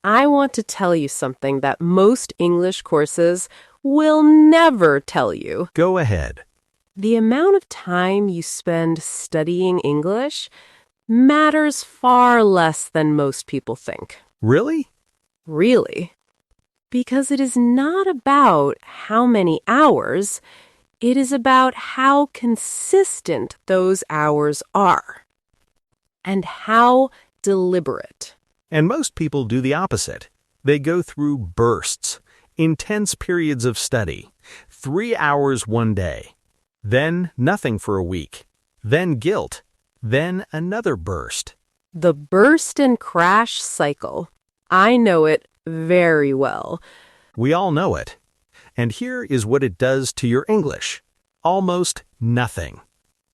I want to tell you something that most English courses will never tell you. Go ahead. The amount of time you spend studying English matters far less than most people think. Really? Really. Because it is not about how many hours, it is about how consistent those hours are. And how deliberate. And most people do the opposite. They go through bursts, intense periods of study, 3 hours one day, then nothing for a week, then guilt, then another burst. The burst and crash cycle. I know it very well. We all know it. And here is what it does to your English. Almost nothing.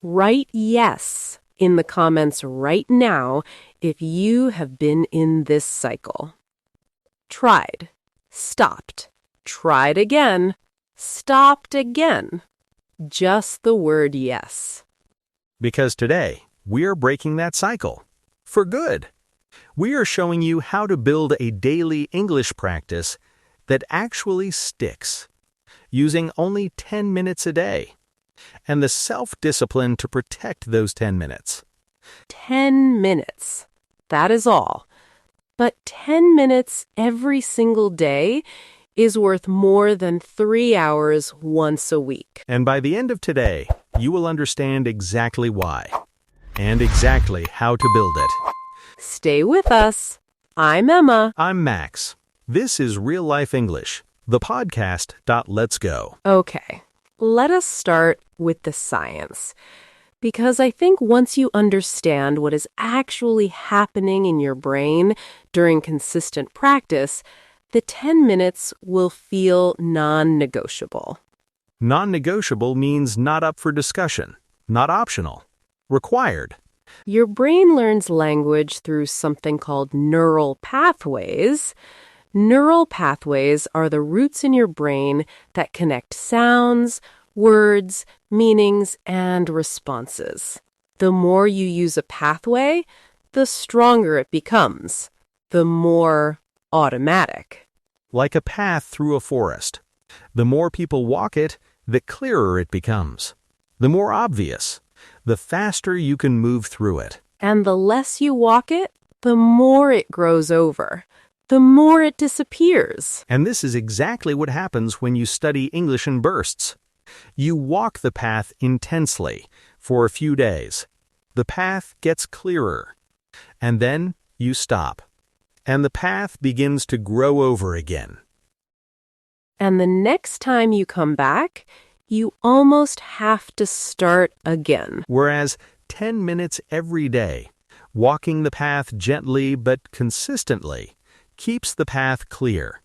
Write yes in the comments right now if you have been in this cycle. Tried, stopped, tried again, stopped again. Just the word yes. Because today, we are breaking that cycle. For good. We are showing you how to build a daily English practice that actually sticks, using only 10 minutes a day, and the self-discipline to protect those 10 minutes. 10 minutes. That is all. But 10 minutes every single day is worth more than 3 hours once a week. And by the end of today, you will understand exactly why, and exactly how to build it. Stay with us. I'm Emma. I'm Max. This is Real Life English, the podcast. Let's go. Okay, let us start with the science. Because I think once you understand what is actually happening in your brain during consistent practice, the 10 minutes will feel non-negotiable. Non-negotiable means not up for discussion, not optional, required. Your brain learns language through something called neural pathways. Neural pathways are the roots in your brain that connect sounds, words, meanings, and responses. The more you use a pathway, the stronger it becomes, the more automatic. Like a path through a forest. The more people walk it, the clearer it becomes. The more obvious, the faster you can move through it. And the less you walk it, the more it grows over, the more it disappears. And this is exactly what happens when you study English in bursts. You walk the path intensely for a few days. The path gets clearer. And then you stop. And the path begins to grow over again. And the next time you come back, you almost have to start again. Whereas 10 minutes every day, walking the path gently but consistently, keeps the path clear.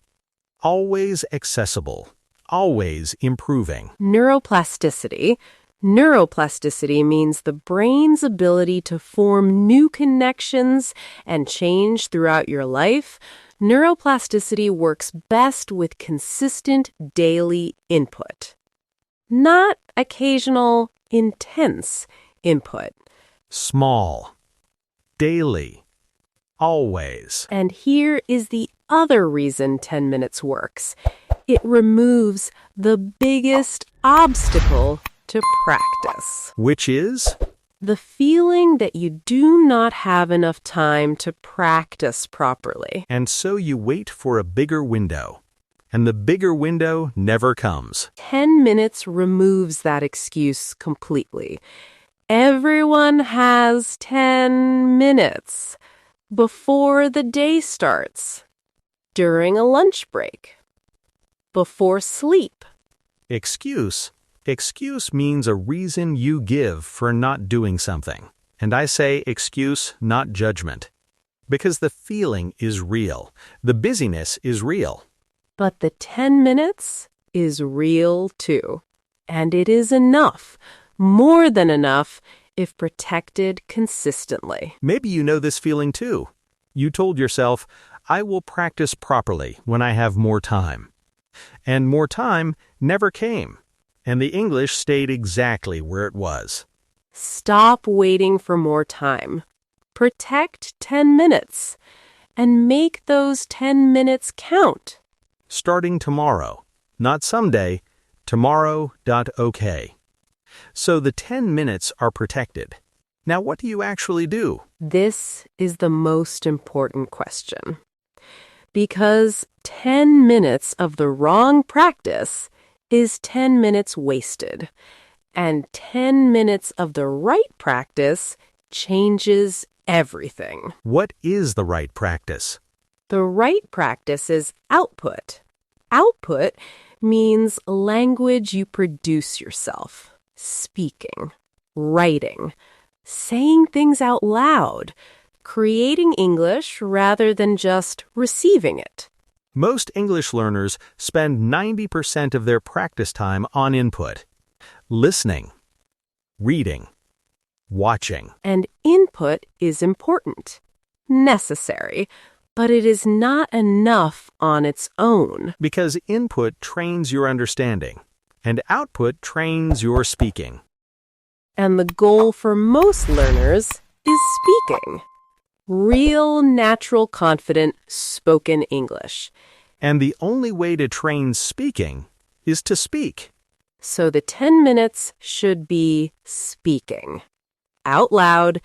Always accessible. Always improving. Neuroplasticity. Neuroplasticity means the brain's ability to form new connections and change throughout your life. Neuroplasticity works best with consistent daily input, not occasional, intense input. Small. Daily. Always. And here is the other reason 10 minutes works. It removes the biggest obstacle to practice. Which is? The feeling that you do not have enough time to practice properly. And so you wait for a bigger window. And the bigger window never comes. 10 minutes removes that excuse completely. Everyone has 10 minutes before the day starts, during a lunch break, before sleep. Excuse. Excuse means a reason you give for not doing something. And I say excuse, not judgment. Because the feeling is real. The busyness is real. But the 10 minutes is real too. And it is enough, more than enough, if protected consistently. Maybe you know this feeling too. You told yourself, I will practice properly when I have more time. And more time never came. And the English stayed exactly where it was. Stop waiting for more time. Protect 10 minutes. and make those 10 minutes count. Starting tomorrow, not someday, tomorrow.ok. So the 10 minutes are protected. Now what do you actually do? This is the most important question. Because 10 minutes of the wrong practice is 10 minutes wasted, and 10 minutes of the right practice changes everything. What is the right practice? The right practice is output. Output means language you produce yourself, speaking, writing, saying things out loud, creating English rather than just receiving it. Most English learners spend 90% of their practice time on input, listening, reading, watching. And input is important, necessary, but it is not enough on its own. Because input trains your understanding, and output trains your speaking. And the goal for most learners is speaking. Real, natural, confident, spoken English. And the only way to train speaking is to speak. So the 10 minutes should be speaking. Out loud,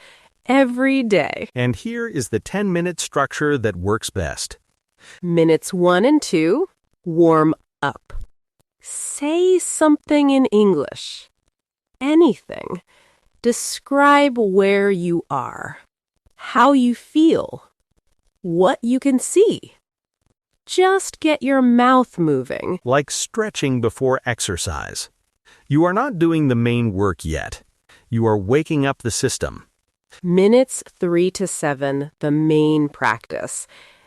every day. And here is the 10-minute structure that works best. Minutes 1 and 2, warm up. Say something in English. Anything. Describe where you are, how you feel, what you can see. Just get your mouth moving. Like stretching before exercise. You are not doing the main work yet. You are waking up the system. Minutes 3 to 7, the main practice.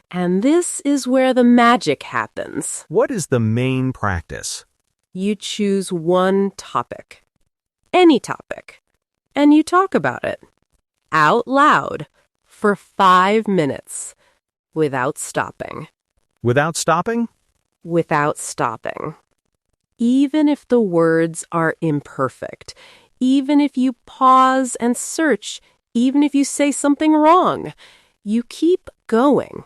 And this is where the magic happens. What is the main practice? You choose one topic, any topic, and you talk about it out loud for 5 minutes without stopping. Without stopping? Without stopping. Even if the words are imperfect, even if you pause and search, even if you say something wrong, you keep going.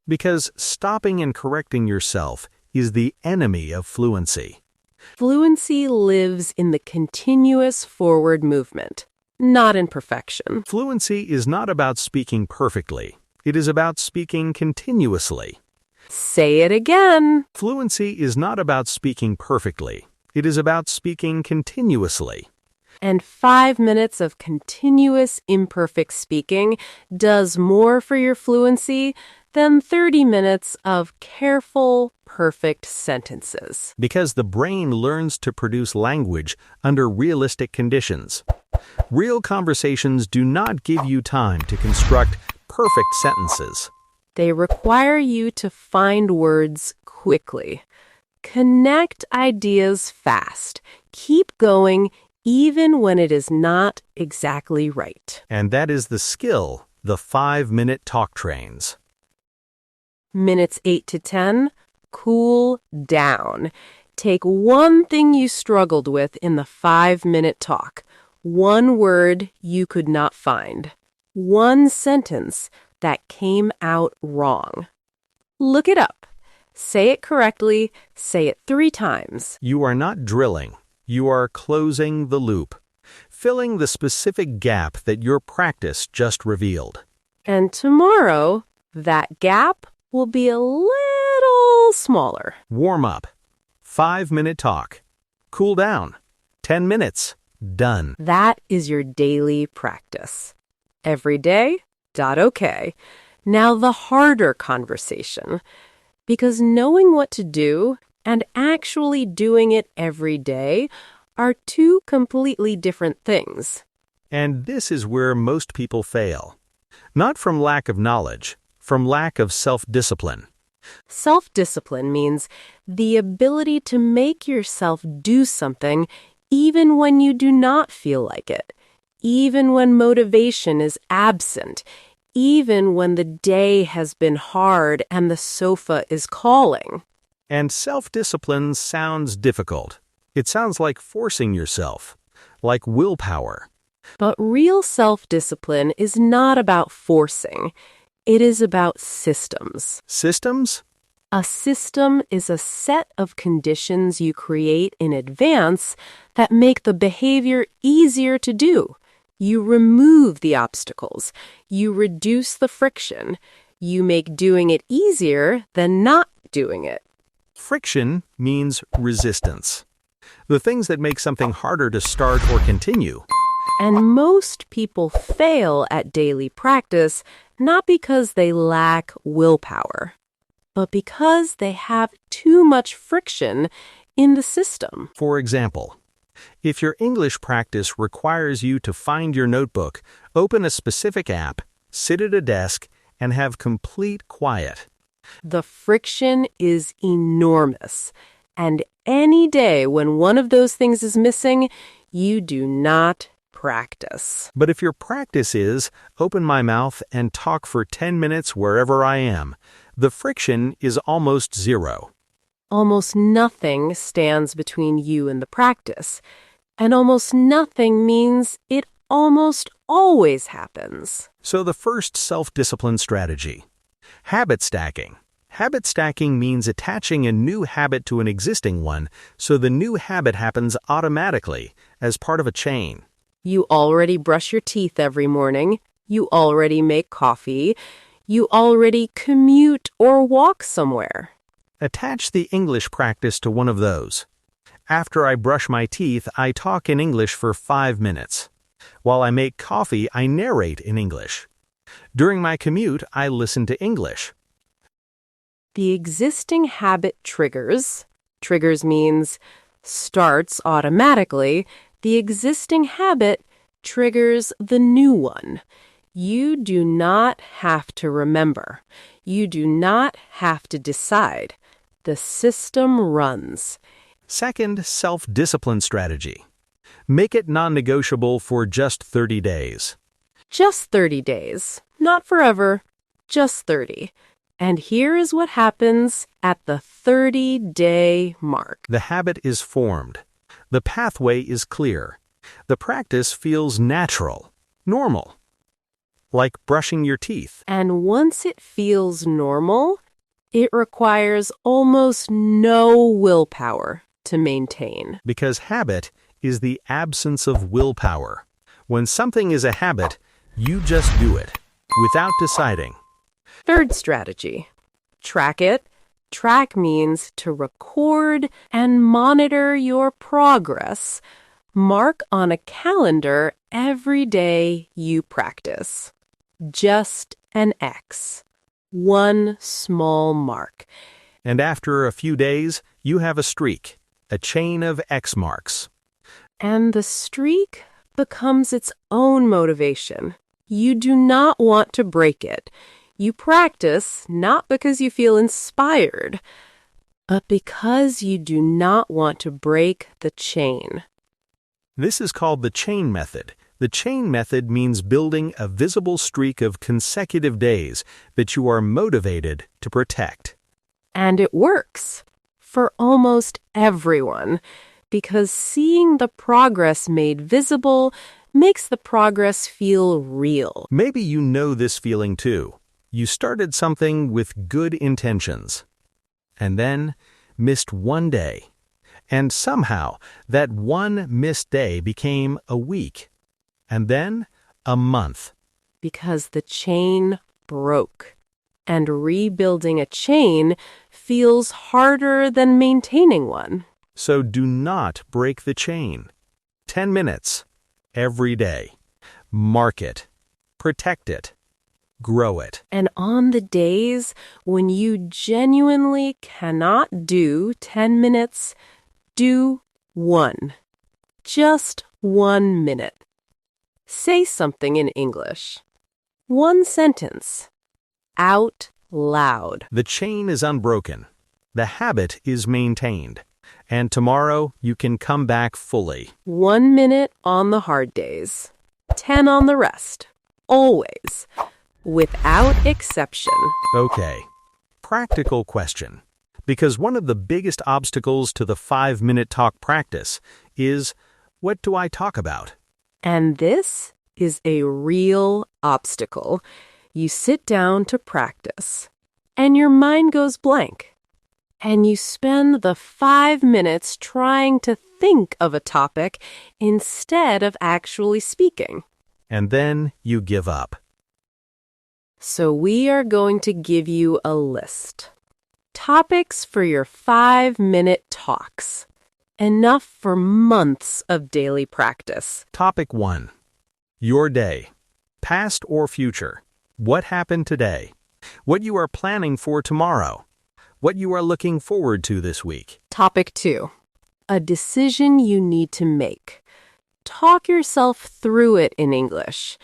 Because stopping and correcting yourself is the enemy of fluency. Fluency lives in the continuous forward movement, not in perfection. Fluency is not about speaking perfectly. It is about speaking continuously. Say it again. Fluency is not about speaking perfectly. It is about speaking continuously. And 5 minutes of continuous imperfect speaking does more for your fluency than 30 minutes of careful, perfect sentences. Because the brain learns to produce language under realistic conditions. Real conversations do not give you time to construct perfect sentences. They require you to find words quickly. Connect ideas fast. Keep going even when it is not exactly right. And that is the skill the 5-minute talk trains. Minutes 8 to 10, cool down. Take one thing you struggled with in the 5-minute talk. One word you could not find. One sentence that came out wrong. Look it up. Say it correctly. Say it 3 times. You are not drilling. You are closing the loop, filling the specific gap that your practice just revealed. And tomorrow, that gap will be a little smaller. Warm up. 5-minute talk. Cool down. 10 minutes. Done. That is your daily practice. Every day, .ok. Now the harder conversation. Because knowing what to do and actually doing it every day are 2 completely different things. And this is where most people fail. Not from lack of knowledge, from lack of self-discipline. Self-discipline means the ability to make yourself do something even when you do not feel like it, even when motivation is absent, even when the day has been hard and the sofa is calling. And self-discipline sounds difficult. It sounds like forcing yourself, like willpower. But real self-discipline is not about forcing. It is about systems. Systems? A system is a set of conditions you create in advance that make the behavior easier to do. You remove the obstacles. You reduce the friction. You make doing it easier than not doing it. Friction means resistance. The things that make something harder to start or continue. And most people fail at daily practice not because they lack willpower, but because they have too much friction in the system. For example, if your English practice requires you to find your notebook, open a specific app, sit at a desk, and have complete quiet. The friction is enormous, and any day when one of those things is missing, you do not practice. But if your practice is open my mouth and talk for 10 minutes wherever I am, the friction is almost zero. Almost nothing stands between you and the practice, and almost nothing means it almost always happens. So the first self-discipline strategy, habit stacking. Habit stacking means attaching a new habit to an existing one so the new habit happens automatically as part of a chain. You already brush your teeth every morning. You already make coffee. You already commute or walk somewhere. Attach the English practice to one of those. After I brush my teeth, I talk in English for 5 minutes. While I make coffee, I narrate in English. During my commute, I listen to English. The existing habit triggers means starts automatically. The existing habit triggers the new one. You do not have to remember. You do not have to decide. The system runs. Second, self-discipline strategy. Make it non-negotiable for just 30 days. Just 30 days. Not forever. Just 30. And here is what happens at the 30-day mark. The habit is formed. The pathway is clear. The practice feels natural, normal, like brushing your teeth. And once it feels normal, it requires almost no willpower to maintain. Because habit is the absence of willpower. When something is a habit, you just do it, without deciding. Third strategy, track it. Track means to record and monitor your progress. Mark on a calendar every day you practice. Just an X. One small mark. And after a few days, you have a streak, a chain of X marks. And the streak becomes its own motivation. You do not want to break it. You practice not because you feel inspired, but because you do not want to break the chain. This is called the chain method. The chain method means building a visible streak of consecutive days that you are motivated to protect. And it works for almost everyone, because seeing the progress made visible makes the progress feel real. Maybe you know this feeling too. You started something with good intentions, and then missed one day. And somehow, that one missed day became a week, and then a month. Because the chain broke. And rebuilding a chain feels harder than maintaining one. So do not break the chain. 10 minutes, every day. Mark it. Protect it. Grow it. And on the days when you genuinely cannot do 10 minutes, do 1. Just 1 minute. Say something in English. 1 sentence. Out loud. The chain is unbroken. The habit is maintained. And tomorrow you can come back fully. 1 minute on the hard days. 10 on the rest. Always. Without exception. Okay. Practical question. Because one of the biggest obstacles to the 5-minute talk practice is, what do I talk about? And this is a real obstacle. You sit down to practice, and your mind goes blank. And you spend the 5 minutes trying to think of a topic instead of actually speaking. And then you give up. So we are going to give you a list. Topics for your 5-minute talks. Enough for months of daily practice. Topic 1. Your day. Past or future. What happened today? What you are planning for tomorrow? What you are looking forward to this week? Topic 2. A decision you need to make. Talk yourself through it in English.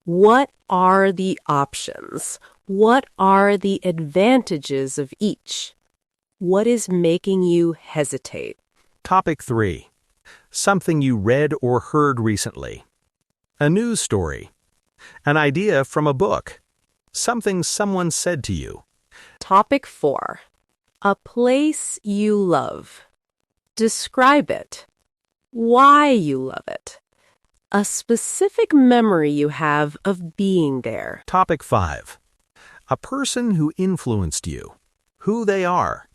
What are the options? What are the advantages of each? What is making you hesitate? Topic 3. Something you read or heard recently. A news story. An idea from a book. Something someone said to you. Topic 4. A place you love. Describe it. Why you love it. A specific memory you have of being there. Topic 5. A person who influenced you. Who they are.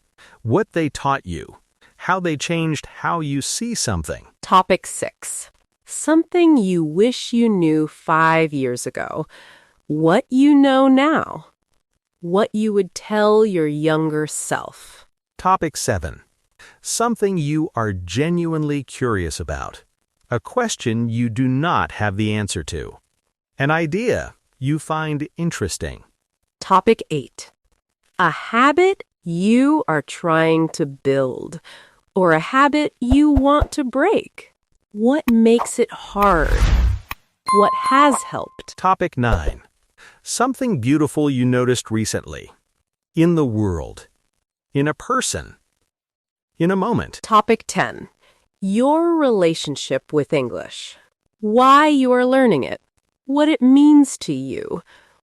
What they taught you. How they changed how you see something. Topic 6. Something you wish you knew 5 years ago. What you know now. What you would tell your younger self. Topic 7. Something you are genuinely curious about. A question you do not have the answer to. An idea you find interesting. Topic 8. A habit you are trying to build, or a habit you want to break. What makes it hard? What has helped? Topic 9. Something beautiful you noticed recently. In the world. In a person. In a moment. Topic 10. Your relationship with English. Why you are learning it. What it means to you.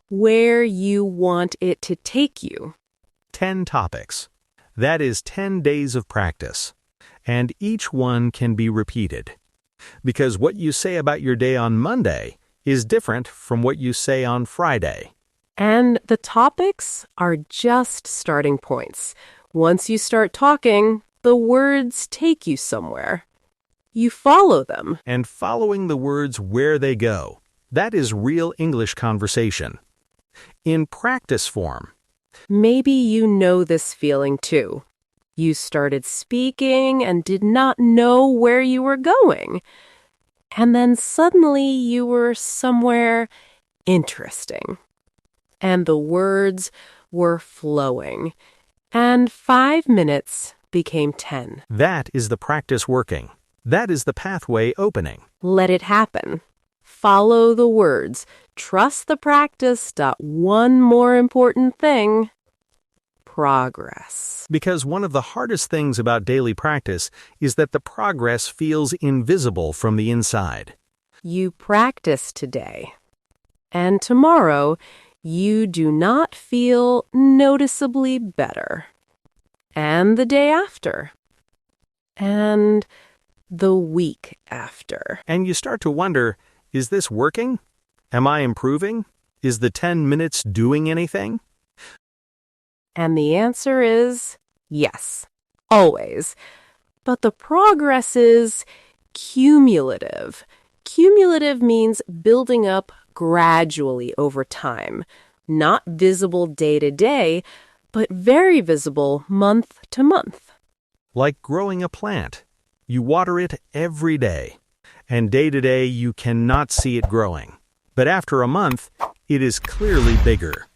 Where you want it to take you. 10 topics. That is 10 days of practice. And each one can be repeated. Because what you say about your day on Monday is different from what you say on Friday. And the topics are just starting points. Once you start talking, the words take you somewhere. You follow them. And following the words where they go. That is real English conversation. In practice form. Maybe you know this feeling too. You started speaking and did not know where you were going. And then suddenly you were somewhere interesting. And the words were flowing. And 5 minutes became 10. That is the practice working. That is the pathway opening. Let it happen. Follow the words. Trust the practice. One more important thing. Progress. Because one of the hardest things about daily practice is that the progress feels invisible from the inside. You practice today. And tomorrow, you do not feel noticeably better. And the day after. And the week after. And you start to wonder, is this working? Am I improving? Is the 10 minutes doing anything? And the answer is yes, always. But the progress is cumulative. Cumulative means building up gradually over time, not visible day to day, but very visible month to month. Like growing a plant. You water it every day, and day to day you cannot see it growing. But after a month, it is clearly bigger.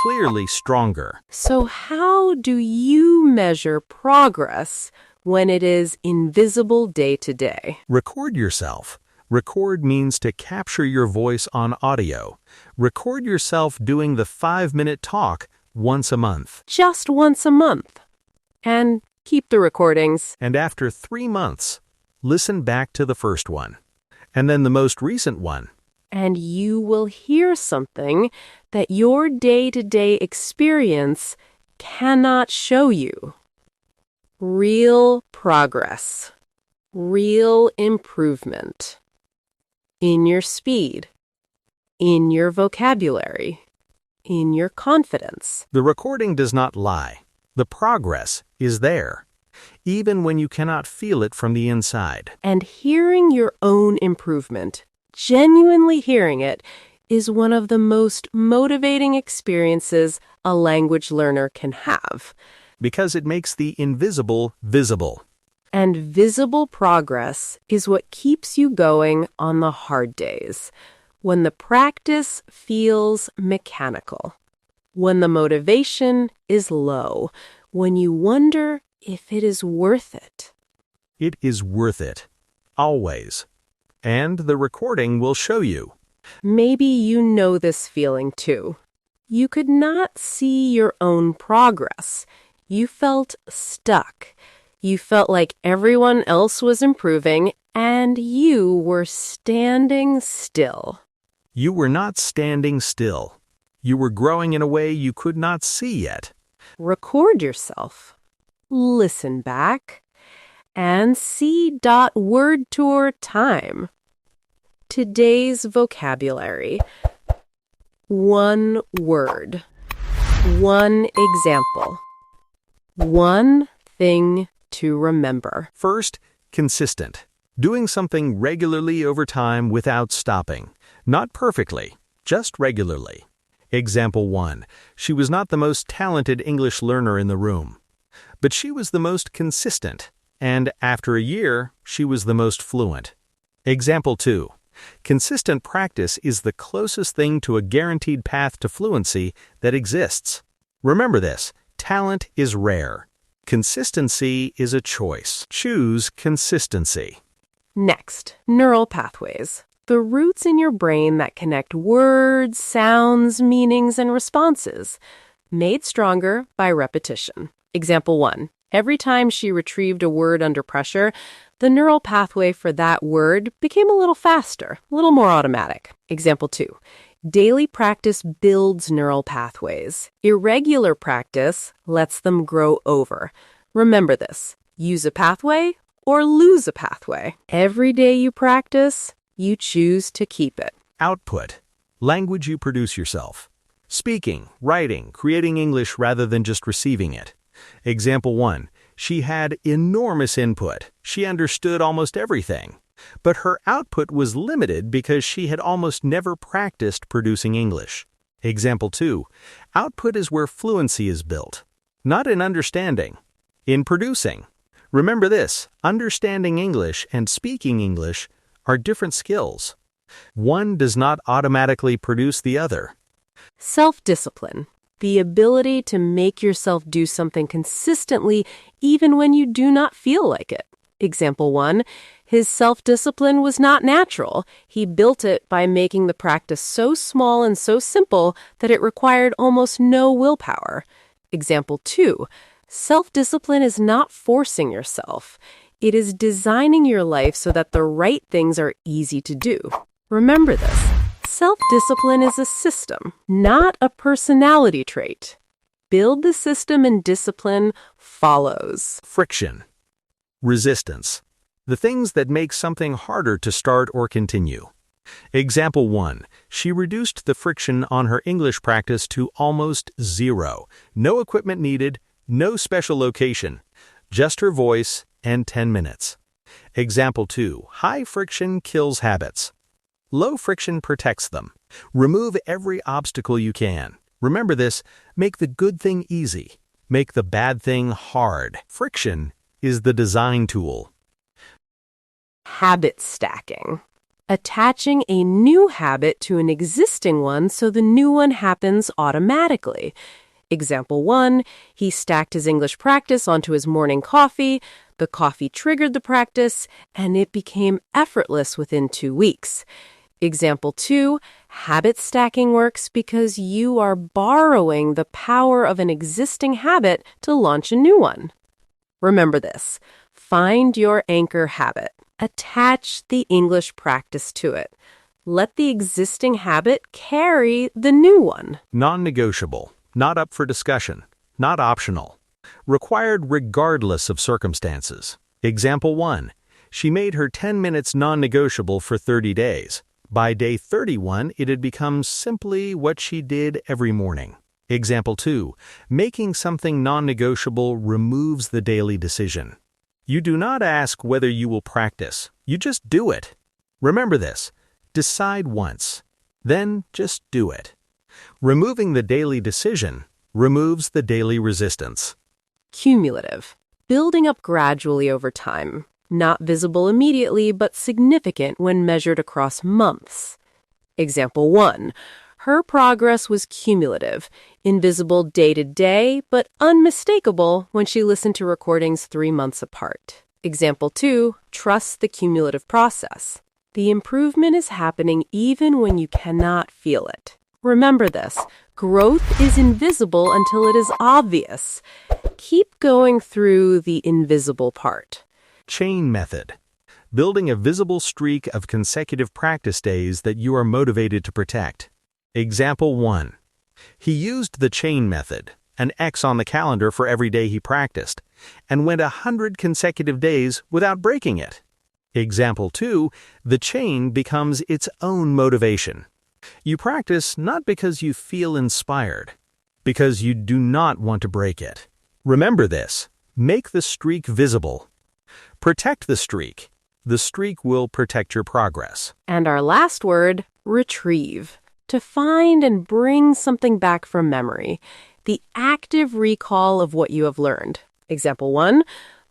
Clearly stronger. So how do you measure progress when it is invisible day to day? Record yourself. Record means to capture your voice on audio. Record yourself doing the 5-minute talk once a month. Just once a month. And keep the recordings. And after 3 months, listen back to the first one. And then the most recent one. And you will hear something that your day-to-day experience cannot show you. Real progress. Real improvement. In your speed. In your vocabulary. in your confidence. The recording does not lie. The progress is there, even when you cannot feel it from the inside. And hearing your own improvement, genuinely hearing it, is one of the most motivating experiences a language learner can have. Because it makes the invisible visible. And visible progress is what keeps you going on the hard days, when the practice feels mechanical, when the motivation is low, when you wonder if it is worth it. It is worth it. Always. And the recording will show you. Maybe you know this feeling too. You could not see your own progress. You felt stuck. You felt like everyone else was improving, and you were standing still. You were not standing still. You were growing in a way you could not see yet. Record yourself. Listen back. And see word tour time. Today's vocabulary. One word. One example. One thing to remember. First, consistent. Doing something regularly over time without stopping. Not perfectly, just regularly. Example 1. She was not the most talented English learner in the room, but she was the most consistent, and after a year, she was the most fluent. Example 2. Consistent practice is the closest thing to a guaranteed path to fluency that exists. Remember this, talent is rare. Consistency is a choice. Choose consistency. Next, neural pathways. The roots in your brain that connect words, sounds, meanings, and responses. Made stronger by repetition. Example 1. Every time she retrieved a word under pressure, the neural pathway for that word became a little faster, a little more automatic. Example 2. Daily practice builds neural pathways. Irregular practice lets them grow over. Remember this. Use a pathway or lose a pathway. Every day you practice, you choose to keep it. Output. Language you produce yourself. Speaking, writing, creating English rather than just receiving it. Example 1. She had enormous input. She understood almost everything. But her output was limited because she had almost never practiced producing English. Example 2. Output is where fluency is built. Not in understanding, in producing. Remember this, understanding English and speaking English are different skills. One does not automatically produce the other. Self-discipline. The ability to make yourself do something consistently even when you do not feel like it. Example 1. His self-discipline was not natural. He built it by making the practice so small and so simple that it required almost no willpower. Example 2. Self-discipline is not forcing yourself. It is designing your life so that the right things are easy to do. Remember this. Self-discipline is a system, not a personality trait. Build the system and discipline follows. Friction. Resistance. The things that make something harder to start or continue. Example 1. She reduced the friction on her English practice to almost zero. No equipment needed, no special location, just her voice and 10 minutes. Example 2. High friction kills habits. Low friction protects them. Remove every obstacle you can. Remember this, make the good thing easy. Make the bad thing hard. Friction is the design tool. Habit stacking. Attaching a new habit to an existing one so the new one happens automatically. Example 1, he stacked his English practice onto his morning coffee. The coffee triggered the practice, and it became effortless within 2 weeks. Example 2, habit stacking works because you are borrowing the power of an existing habit to launch a new one. Remember this, find your anchor habit. Attach the English practice to it. Let the existing habit carry the new one. Non-negotiable, not up for discussion, not optional. Required regardless of circumstances. Example 1, she made her 10 minutes non-negotiable for 30 days. By day 31, it had become simply what she did every morning. Example 2. Making something non-negotiable removes the daily decision. You do not ask whether you will practice. You just do it. Remember this. Decide once. Then just do it. Removing the daily decision removes the daily resistance. Cumulative. Building up gradually over time. Not visible immediately, but significant when measured across months. Example 1. Her progress was cumulative, invisible day to day, but unmistakable when she listened to recordings 3 months apart. Example 2. Trust the cumulative process. The improvement is happening even when you cannot feel it. Remember this. Growth is invisible until it is obvious. Keep going through the invisible part. Chain method. Building a visible streak of consecutive practice days that you are motivated to protect. Example 1. He used the chain method, an X on the calendar for every day he practiced, and went 100 consecutive days without breaking it. Example 2. The chain becomes its own motivation. You practice not because you feel inspired, because you do not want to break it. Remember this. Make the streak visible. Protect the streak. The streak will protect your progress. And our last word, retrieve. To find and bring something back from memory. The active recall of what you have learned. Example 1.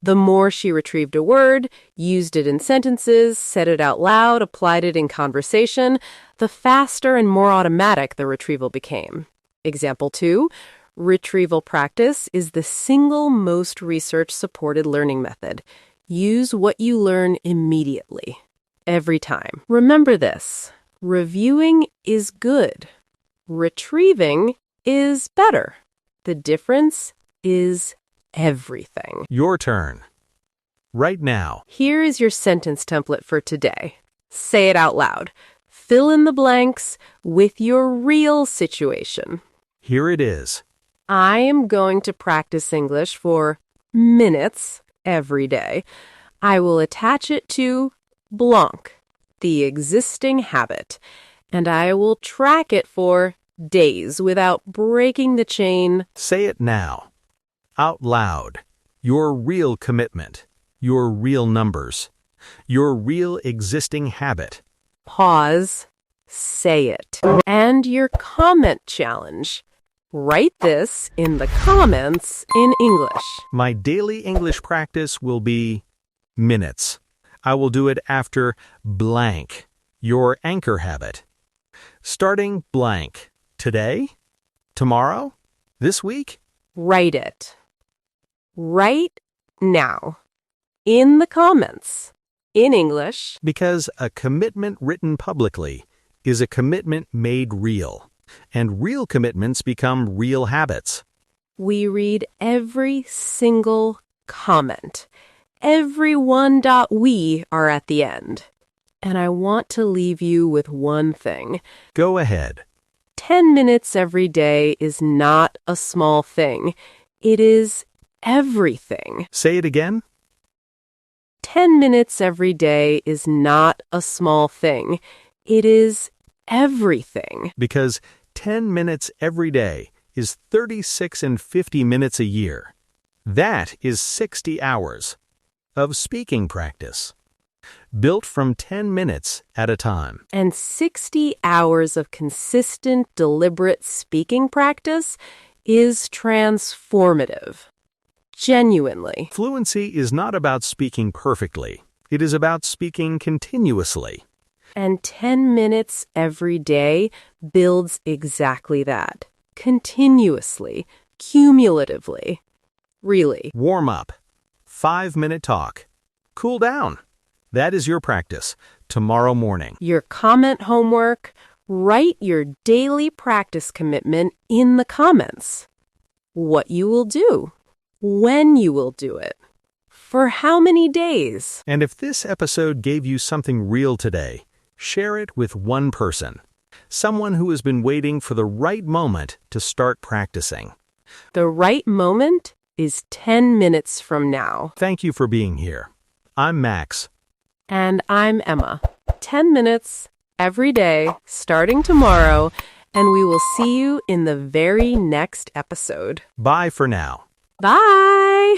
The more she retrieved a word, used it in sentences, said it out loud, applied it in conversation, the faster and more automatic the retrieval became. Example 2. Retrieval practice is the single most research-supported learning method. Use what you learn immediately, every time. Remember this. Reviewing is good. Retrieving is better. The difference is everything. Your turn. Right now. Here is your sentence template for today. Say it out loud. Fill in the blanks with your real situation. Here it is. I am going to practice English for minutes every day. I will attach it to blank, the existing habit, and I will track it for days without breaking the chain. Say it now. Out loud. Your real commitment. Your real numbers. Your real existing habit. Pause. Say it. And your comment challenge. Write this in the comments in English. My daily English practice will be minutes. I will do it after blank, your anchor habit. Starting blank. Today? Tomorrow? This week? Write it. Right now. In the comments. In English. Because a commitment written publicly is a commitment made real. And real commitments become real habits. We read every single comment. Every one.we are at the end. And I want to leave you with one thing. Go ahead. 10 minutes every day is not a small thing. It is everything. Say it again. 10 minutes every day is not a small thing. It is everything. Because 10 minutes every day is 36 and 50 minutes a year. That is 60 hours of speaking practice, built from 10 minutes at a time. And 60 hours of consistent, deliberate speaking practice is transformative. Genuinely. Fluency is not about speaking perfectly. It is about speaking continuously. And 10 minutes every day builds exactly that. Continuously, cumulatively. Really. Warm up. 5-minute talk. Cool down. That is your practice. Tomorrow morning. Your comment homework. Write your daily practice commitment in the comments. What you will do. When you will do it. For how many days. And if this episode gave you something real today, share it with one person. Someone who has been waiting for the right moment to start practicing. The right moment is 10 minutes from now. Thank you for being here. I'm Max. And I'm Emma. 10 minutes every day, starting tomorrow, and we will see you in the very next episode. Bye for now. Bye!